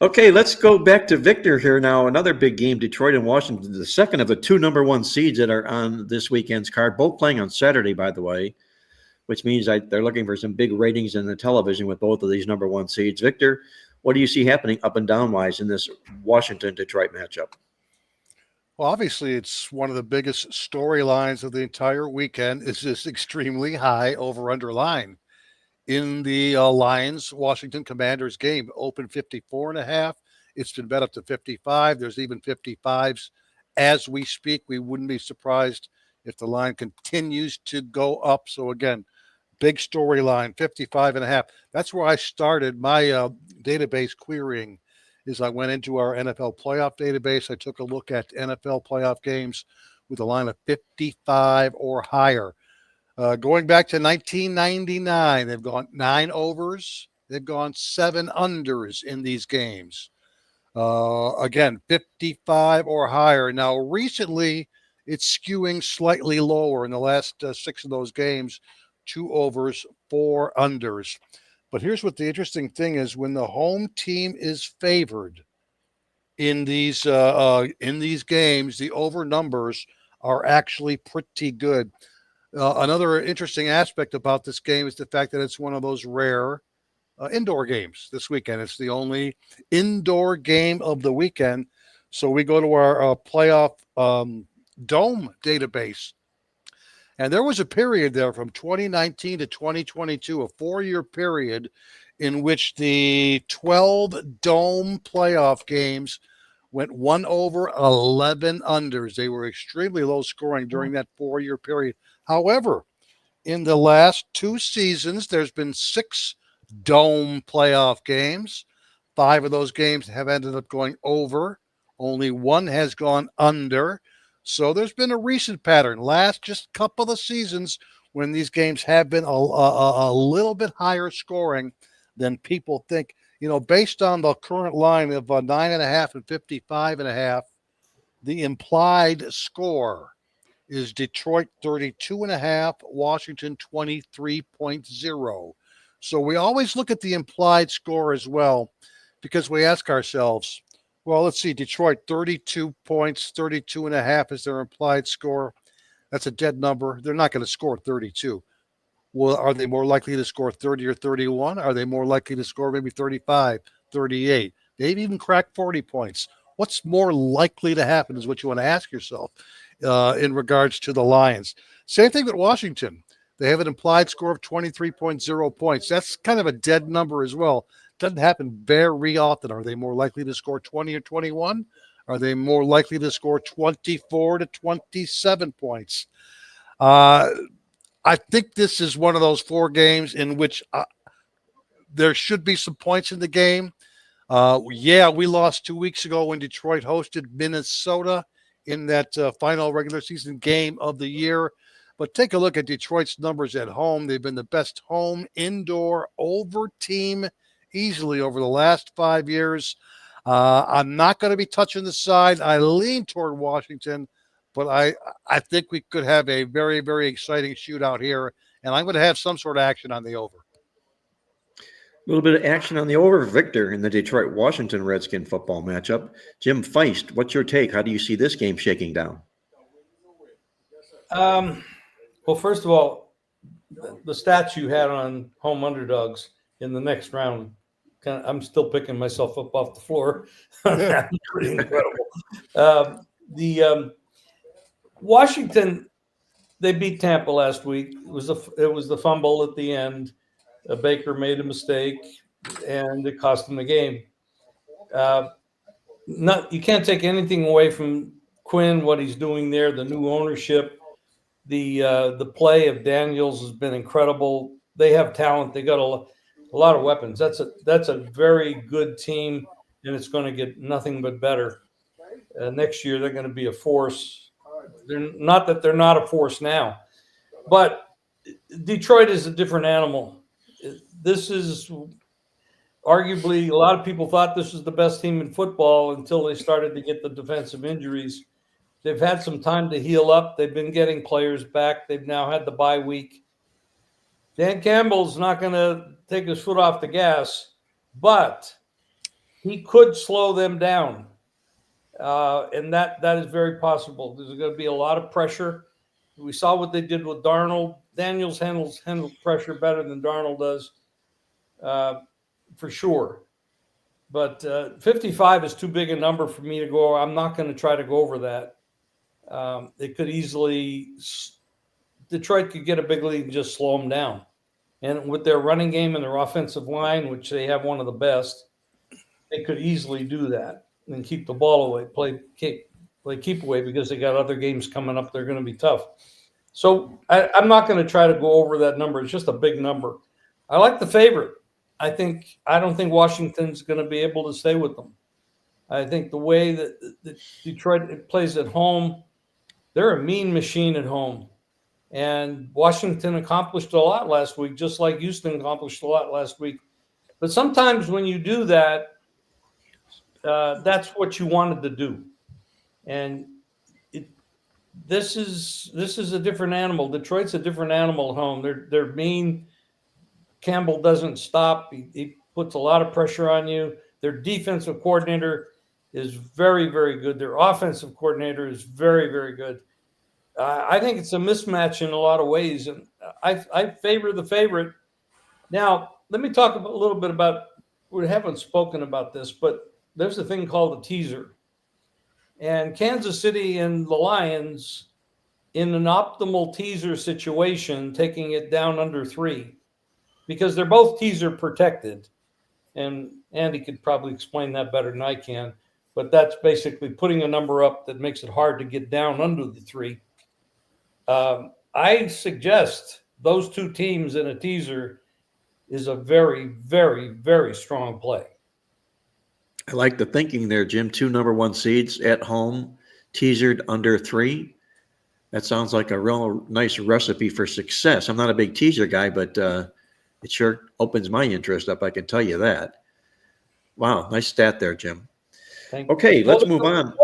Okay, let's go back to Victor here now. Another big game, Detroit and Washington, the second of the two number one seeds that are on this weekend's card, both playing on Saturday, by the way, which means they're looking for some big ratings in the television with both of these number one seeds. Victor, what do you see happening up and down wise in this Washington Detroit matchup? Well, obviously, it's one of the biggest storylines of the entire weekend. Is this extremely high over/under line in the Lions Washington Commanders game? Open 54 and a half. It's been bet up to 55. There's even 55s as we speak. We wouldn't be surprised if the line continues to go up. So again, big storyline, 55 and a half. That's where I started my database querying. Is I went into our NFL playoff database. I took a look at NFL playoff games with a line of 55 or higher. Going back to 1999, they've gone 9 overs. They've gone 7 unders in these games. Again, 55 or higher. Now, recently, it's skewing slightly lower in the last 6 of those games. 2 overs, 4 unders. But here's what the interesting thing is: when the home team is favored in these games, the over numbers are actually pretty good. Another interesting aspect about this game is the fact that it's one of those rare indoor games this weekend. It's the only indoor game of the weekend. So we go to our playoff dome database. And there was a period there from 2019 to 2022, a 4-year period in which the 12 dome playoff games went 1 over, 11 unders. They were extremely low scoring during that 4-year period. However, in the last 2 seasons, there's been 6 dome playoff games. 5 of those games have ended up going over. Only 1 has gone under. So there's been a recent pattern. Last just couple of seasons when these games have been a little bit higher scoring than people think. You know, based on the current line of 9.5 and 55.5, the implied score is Detroit 32.5, Washington 23.0. So we always look at the implied score as well because we ask ourselves, well, let's see, Detroit 32 points, 32.5 is their implied score. That's a dead number. They're not going to score 32. Well, are they more likely to score 30 or 31? Are they more likely to score maybe 35, 38? They've even cracked 40 points. What's more likely to happen is what you want to ask yourself in regards to the Lions. Same thing with Washington. They have an implied score of 23.0 points. That's kind of a dead number as well. Doesn't happen very often. Are they more likely to score 20 or 21? Are they more likely to score 24 to 27 points? I think this is one of those 4 games in which there should be some points in the game. Yeah, we lost 2 weeks ago when Detroit hosted Minnesota in that final regular season game of the year. But take a look at Detroit's numbers at home. They've been the best home indoor over team easily over the last 5 years. I'm not going to be touching the side. I lean toward Washington, but I think we could have a very, very exciting shootout here, and I'm going to have some sort of action on the over. A little bit of action on the over, Victor, in the Detroit Washington Redskin football matchup. Jim Feist, what's your take? How do you see this game shaking down? Well, first of all, the stats you had on home underdogs in the next round, I'm still picking myself up off the floor. That's pretty incredible. The Washington, they beat Tampa last week. It was the fumble at the end. Baker made a mistake, and it cost him the game. You can't take anything away from Quinn, what he's doing there, the new ownership. The play of Daniels has been incredible. They have talent. They got a lot of weapons. That's a very good team, and it's going to get nothing but better. Next year, they're going to be a force. They're not that they're not a force now, but Detroit is a different animal. This is arguably, a lot of people thought this was the best team in football until they started to get the defensive injuries. They've had some time to heal up. They've been getting players back. They've now had the bye week. Dan Campbell's not going to take his foot off the gas, but he could slow them down. And that is very possible. There's going to be a lot of pressure. We saw what they did with Darnold. Daniels handles pressure better than Darnold does, for sure. But 55 is too big a number for me to go. I'm not going to try to go over that. It could easily Detroit could get a big lead and just slow them down. And with their running game and their offensive line, which they have one of the best, they could easily do that and keep the ball away, play keep away, because they got other games coming up. They're going to be tough. So I'm not going to try to go over that number. It's just a big number. I like the favorite. I don't think Washington's going to be able to stay with them. I think the way that Detroit plays at home, they're a mean machine at home. And Washington accomplished a lot last week, just like Houston accomplished a lot last week. But sometimes when you do that, that's what you wanted to do. And this is a different animal. Detroit's a different animal at home. They're mean. Campbell doesn't stop. He puts a lot of pressure on you. Their defensive coordinator is very, very good. Their offensive coordinator is very, very good. I think it's a mismatch in a lot of ways, and I favor the favorite. Now, let me talk a little bit about, we haven't spoken about this, but there's a thing called a teaser. And Kansas City and the Lions, in an optimal teaser situation, taking it down under 3, because they're both teaser protected. And Andy could probably explain that better than I can. But that's basically putting a number up that makes it hard to get down under the 3. I suggest those two teams in a teaser is a very, very, very strong play. I like the thinking there, Jim. 2 number 1 seeds at home, teasered under 3. That sounds like a real nice recipe for success. I'm not a big teaser guy, but it sure opens my interest up. I can tell you that. Wow, nice stat there, Jim. Okay, let's move on.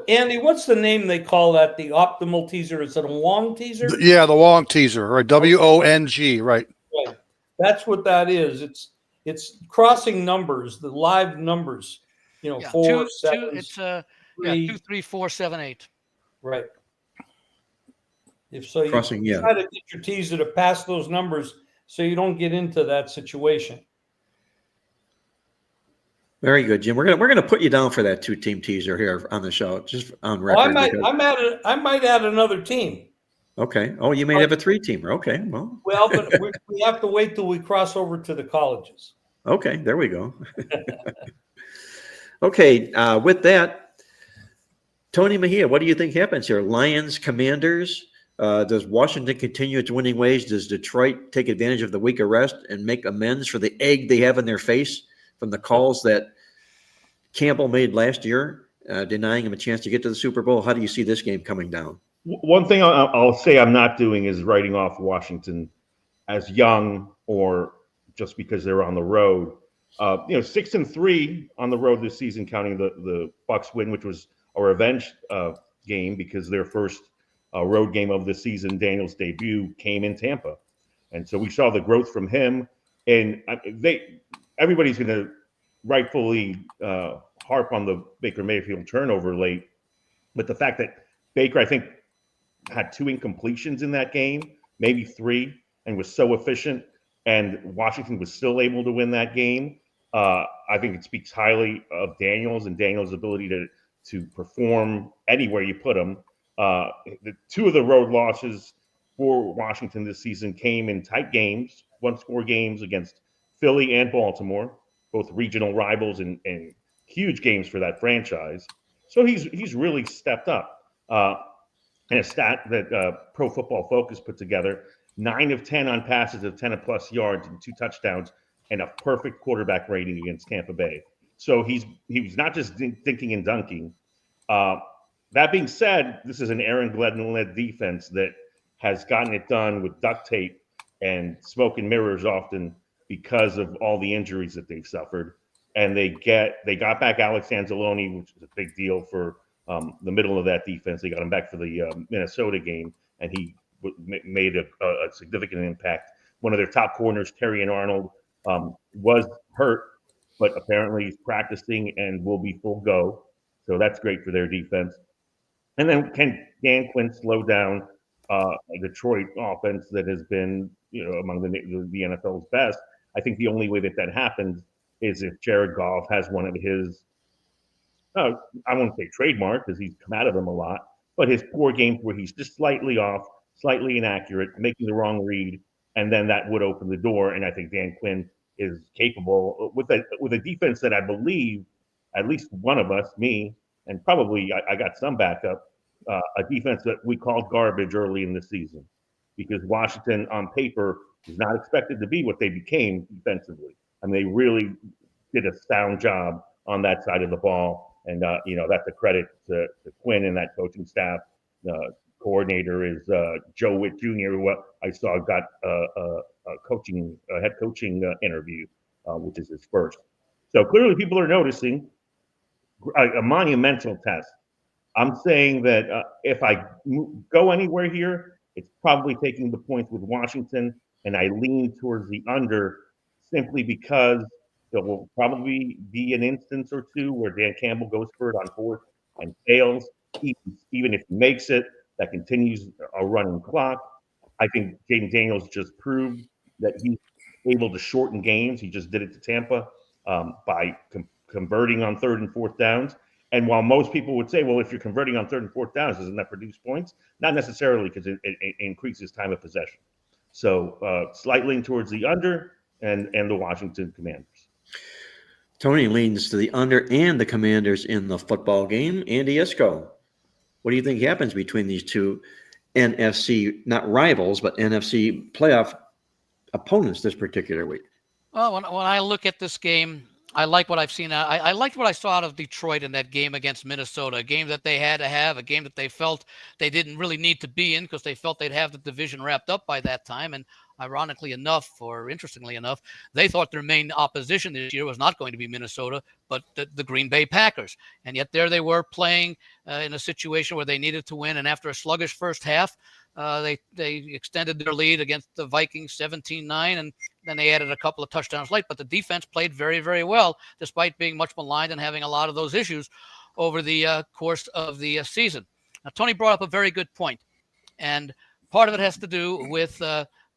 Andy, what's the name they call that? The optimal teaser? Is it a Wong teaser? Yeah, the Wong teaser, right? WONG, right? Right. That's what that is. It's crossing numbers, the live numbers. You know, 4, 7. It's 2, 3, 4, 7, 8. Right. If so, Crossing, you try to get your teaser to pass those numbers so you don't get into that situation. Very good, Jim. We're gonna put you down for that 2-team teaser here on the show, just on record. Well, I might add another team. Okay. Oh, you may have a 3-teamer. Okay. Well, but we have to wait till we cross over to the colleges. Okay. There we go. Okay. With that, Tony Mejia, what do you think happens here? Lions, Commanders. Does Washington continue its winning ways? Does Detroit take advantage of the week of rest and make amends for the egg they have in their face from the calls that Campbell made last year, denying him a chance to get to the Super Bowl? How do you see this game coming down? One thing I'll say I'm not doing is writing off Washington as young or just because they're on the road. 6-3 on the road this season, counting the Bucs win, which was a revenge game because their first road game of the season, Daniel's debut, came in Tampa. And so we saw the growth from him. And everybody's going to rightfully harp on the Baker Mayfield turnover late. But the fact that Baker, I think, had 2 incompletions in that game, maybe 3, and was so efficient, and Washington was still able to win that game. I think it speaks highly of Daniels and Daniels' ability to perform anywhere you put him. The 2 of the road losses for Washington this season came in tight games, 1-score games against Philly and Baltimore, both regional rivals and huge games for that franchise. So he's really stepped up. And a stat that Pro Football Focus put together, 9 of 10 on passes of 10 plus yards and 2 touchdowns, and a perfect quarterback rating against Tampa Bay. So he was not just thinking and dunking. That being said, this is an Aaron Glenn-led defense that has gotten it done with duct tape and smoke and mirrors often because of all the injuries that they've suffered. And they got back Alex Anzalone, which is a big deal for the middle of that defense. They got him back for the Minnesota game, and he made a significant impact. One of their top corners, Terry and Arnold, was hurt but apparently he's practicing and will be full go. So that's great for their defense. And then can Dan Quinn slow down Detroit offense that has been, among the NFL's best? I think the only way that happens is if Jared Goff has one of his, I won't say trademark because he's come out of them a lot, but his poor games where he's just slightly off, slightly inaccurate, making the wrong read, and then that would open the door. And I think Dan Quinn is capable with a defense that I believe at least one of us, me, and probably I got some backup, a defense that we called garbage early in the season because Washington on paper is not expected to be what they became defensively. I mean, they really did a sound job on that side of the ball. And, that's a credit to Quinn and that coaching staff. Coordinator is Joe Witt Jr., who I saw got a head coaching interview, which is his first. So clearly people are noticing a monumental test. I'm saying that if I go anywhere here, it's probably taking the points with Washington, and I lean towards the under simply because there will probably be an instance or two where Dan Campbell goes for it on fourth and fails. Even if he makes it, that continues a running clock. I think Jaden Daniels just proved that he's able to shorten games. He just did it to Tampa by converting on third and fourth downs. And while most people would say, well, if you're converting on third and fourth downs, doesn't that produce points? Not necessarily, because it increases time of possession. So slight lean towards the under and the Washington Commanders. Tony leans to the under and the Commanders in the football game. Andy Iskoe, what do you think happens between these two NFC, not rivals, but NFC playoff opponents this particular week? Well, when I look at this game, I like what I've seen. I liked what I saw out of Detroit in that game against Minnesota, a game that they had to have, a game that they felt they didn't really need to be in because they felt they'd have the division wrapped up by that time. And ironically enough, or interestingly enough, they thought their main opposition this year was not going to be Minnesota, but the Green Bay Packers. And yet there they were playing in a situation where they needed to win. And after a sluggish first half, they extended their lead against the Vikings 17-9, and then they added a couple of touchdowns late. But the defense played very, very well, despite being much maligned and having a lot of those issues over the course of the season. Now, Tony brought up a very good point, and part of it has to do with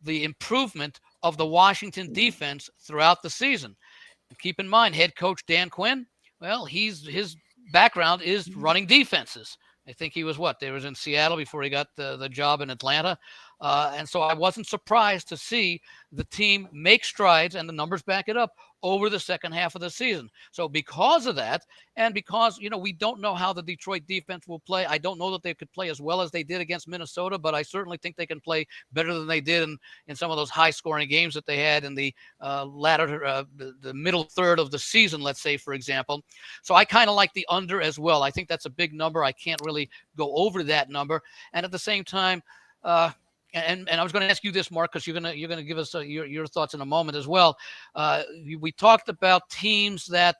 the improvement of the Washington defense throughout the season. And keep in mind, head coach Dan Quinn, well, his background is running defenses. I think he was They was in Seattle before he got the job in Atlanta. And so I wasn't surprised to see the team make strides, and the numbers back it up, over the second half of the season. So because of that, and because, we don't know how the Detroit defense will play, I don't know that they could play as well as they did against Minnesota, but I certainly think they can play better than they did in some of those high-scoring games that they had in the the middle third of the season, let's say, for example. So I kind of like the under as well. I think that's a big number. I can't really go over that number. And at the same time, and I was going to ask you this, Mark, because you're going to give us your thoughts in a moment as well. We talked about teams that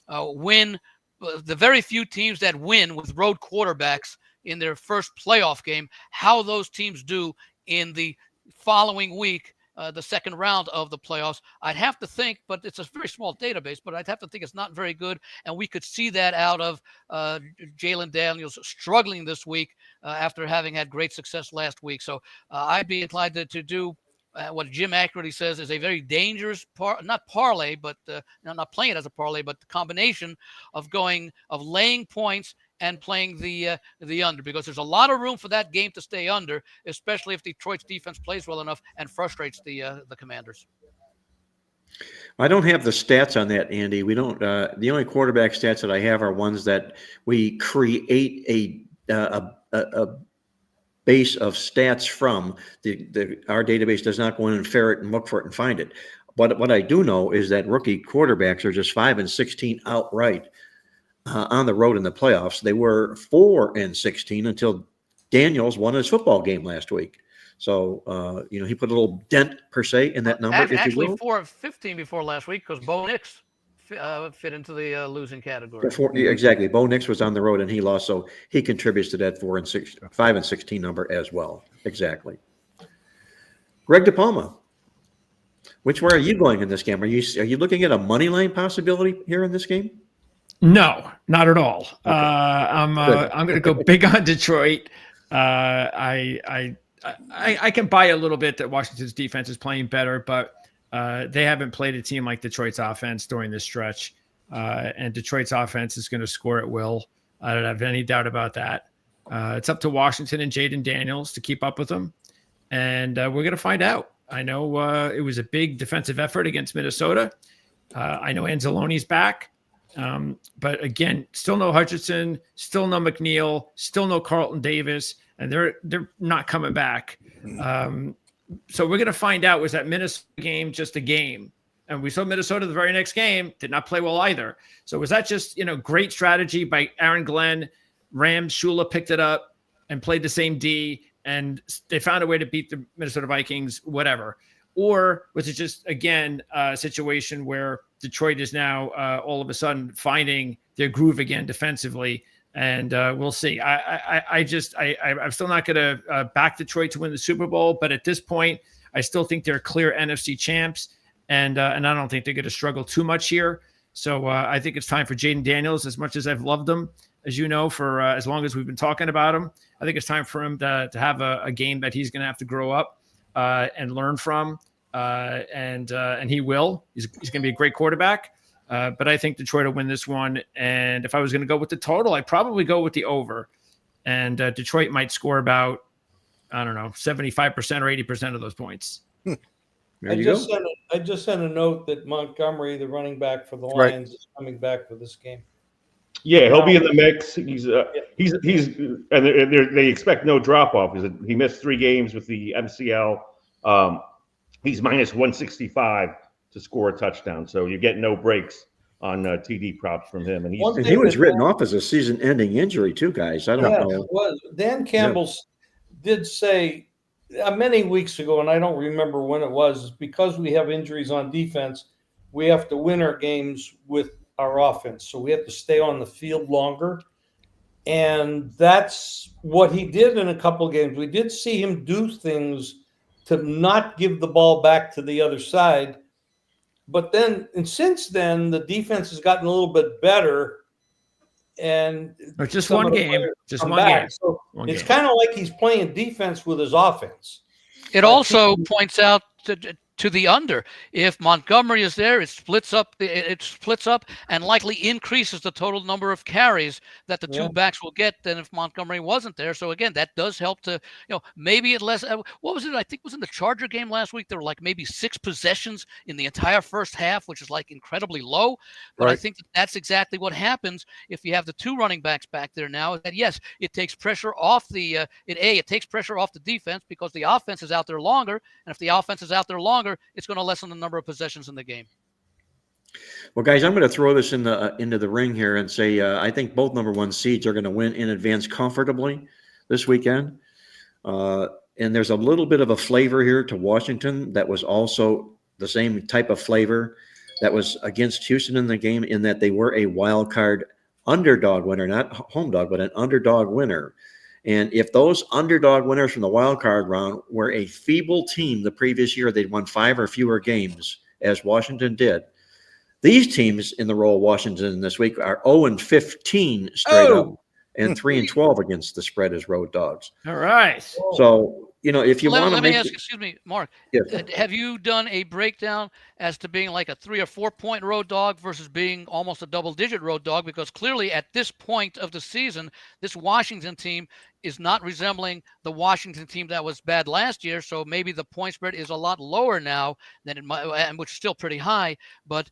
win, the very few teams that win with road quarterbacks in their first playoff game, how those teams do in the following week, the second round of the playoffs. I'd have to think, but it's a very small database, but I'd have to think it's not very good. And we could see that out of Jalen Daniels struggling this week after having had great success last week. So I'd be inclined to do what Jim accurately says is a very dangerous not parlay, but not playing it as a parlay, but the combination of laying points and playing the under, because there's a lot of room for that game to stay under, especially if Detroit's defense plays well enough and frustrates the Commanders. I don't have the stats on that, Andy. We don't. The only quarterback stats that I have are ones that we create a base of stats from. Our database does not go in and ferret and look for it and find it. But what I do know is that rookie quarterbacks are just 5-16 outright on the road in the playoffs. They were 4-16 until Daniels won his football game last week. So, he put a little dent, per se, in that number, Actually, 4-15 before last week, because Bo Nix fit into the losing category. Exactly. Bo Nix was on the road and he lost, so he contributes to that 5-16 number as well. Exactly. Greg DePalma, Which way are you going in this game? Are you looking at a money line possibility here in this game? No, not at all. Okay. I'm Good. I'm going to go big on Detroit. I can buy a little bit that Washington's defense is playing better, but they haven't played a team like Detroit's offense during this stretch. And Detroit's offense is going to score at will. I don't have any doubt about that. It's up to Washington and Jaden Daniels to keep up with them. And we're going to find out. I know it was a big defensive effort against Minnesota. I know Anzalone's back. But again, still no Hutchinson, still no McNeil, still no Carlton Davis, and they're not coming back. So we're going to find out, was that Minnesota game just a game? And we saw Minnesota the very next game did not play well either. So was that just, great strategy by Aaron Glenn? Rams, Shula picked it up and played the same D, and they found a way to beat the Minnesota Vikings, whatever. Or was it just, again, a situation where Detroit is now all of a sudden finding their groove again defensively? And we'll see. I'm still not going to back Detroit to win the Super Bowl, but at this point, I still think they're clear NFC champs, and I don't think they're going to struggle too much here. So I think it's time for Jaden Daniels, as much as I've loved him, as you know, for as long as we've been talking about him. I think it's time for him to have a game that he's going to have to grow up and learn from, and he will. He's going to be a great quarterback, but I think Detroit will win this one. And if I was going to go with the total, I'd probably go with the over. And Detroit might score about, 75% or 80% of those points. There you go. I just sent a note that Montgomery, the running back for the Right. Lions, is coming back for this game. Yeah, he'll be in the mix. He's and they expect no drop off. He missed 3 games with the MCL. He's minus 165 to score a touchdown, so you get no breaks on TD props from him. And One And thing he was that- written off as a season-ending injury too, guys. I don't Yeah, know. it was. Dan Campbell did say many weeks ago, and I don't remember when it was, because we have injuries on defense, we have to win our games with our offense. So we have to stay on the field longer. And that's what he did in a couple of games. We did see him do things to not give the ball back to the other side. But then, and since then, the defense has gotten a little bit better. And Or just some one of the game. players Just come one back. game. So One it's game. kind of like he's playing defense with his offense. It also points out to the under. If Montgomery is there, it splits up and likely increases the total number of carries that the two backs will get than if Montgomery wasn't there. So again, that does help to, maybe it less. What was it? I think it was in the Charger game last week. There were like maybe 6 possessions in the entire first half, which is like incredibly low. But I Right. think that's exactly what happens if you have the 2 running backs back there now. That yes, it takes pressure off it takes pressure off the defense because the offense is out there longer, and if the offense is out there longer, it's going to lessen the number of possessions in the game. Well, guys, I'm going to throw this into the ring here and say I think both number 1 seeds are going to win in advance comfortably this weekend. And there's a little bit of a flavor here to Washington that was also the same type of flavor that was against Houston in the game, in that they were a wild card underdog winner, not home dog, but an underdog winner. And if those underdog winners from the wild card round were a feeble team the previous year, they'd won 5 or fewer games, as Washington did. These teams in the role of Washington this week are 0-15 straight up and 3-12 against the spread as road dogs. All right. So, if you want to Let me make ask, excuse me, Mark, yes. have you done a breakdown as to being like a 3 or 4 point road dog versus being almost a double-digit road dog? Because clearly at this point of the season, this Washington team is not resembling the Washington team that was bad last year. So maybe the point spread is a lot lower now than it might, and which is still pretty high, but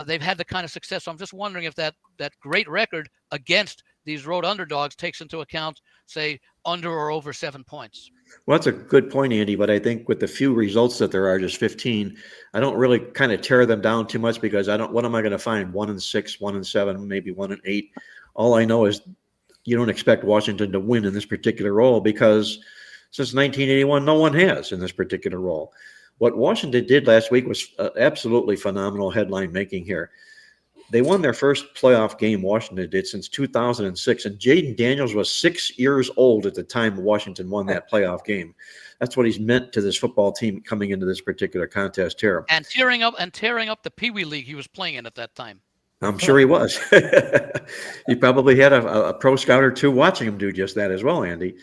they've had the kind of success. So I'm just wondering if that great record against these road underdogs takes into account, say, under or over 7 points. Well, that's a good point, Andy, but I think with the few results that there are, just 15, I don't really kind of tear them down too much, because what am I going to find? 1-6, 1-7, maybe 1-8. All I know is you don't expect Washington to win in this particular role, because since 1981, no one has in this particular role. What Washington did last week was absolutely phenomenal headline making here. They won their first playoff game, Washington did, since 2006. And Jaden Daniels was 6 years old at the time Washington won that playoff game. That's what he's meant to this football team coming into this particular contest here. And tearing up the Pee Wee League he was playing in at that time. I'm sure he was. He probably had a pro scout or two watching him do just that as well, Andy.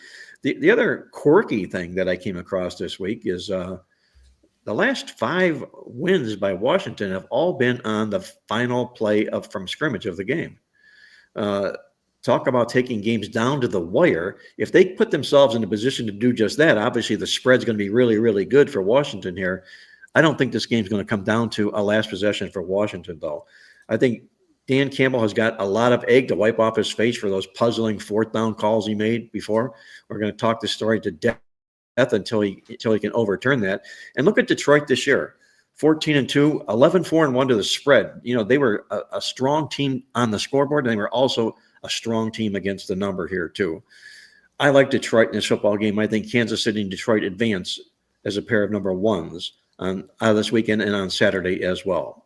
The other quirky thing that I came across this week is the last 5 wins by Washington have all been on the final play from scrimmage of the game. Talk about taking games down to the wire. If they put themselves in a position to do just that, obviously the spread's going to be really, really good for Washington here. I don't think this game's going to come down to a last possession for Washington, though. I think Dan Campbell has got a lot of egg to wipe off his face for those puzzling 4th down calls he made before. We're going to talk this story to death until he can overturn that. And look at Detroit this year. 14-2, 11-4-1 to the spread. You know, they were a strong team on the scoreboard, and they were also a strong team against the number here too. I like Detroit in this football game. I think Kansas City and Detroit advance as a pair of number 1s on this weekend and on Saturday as well.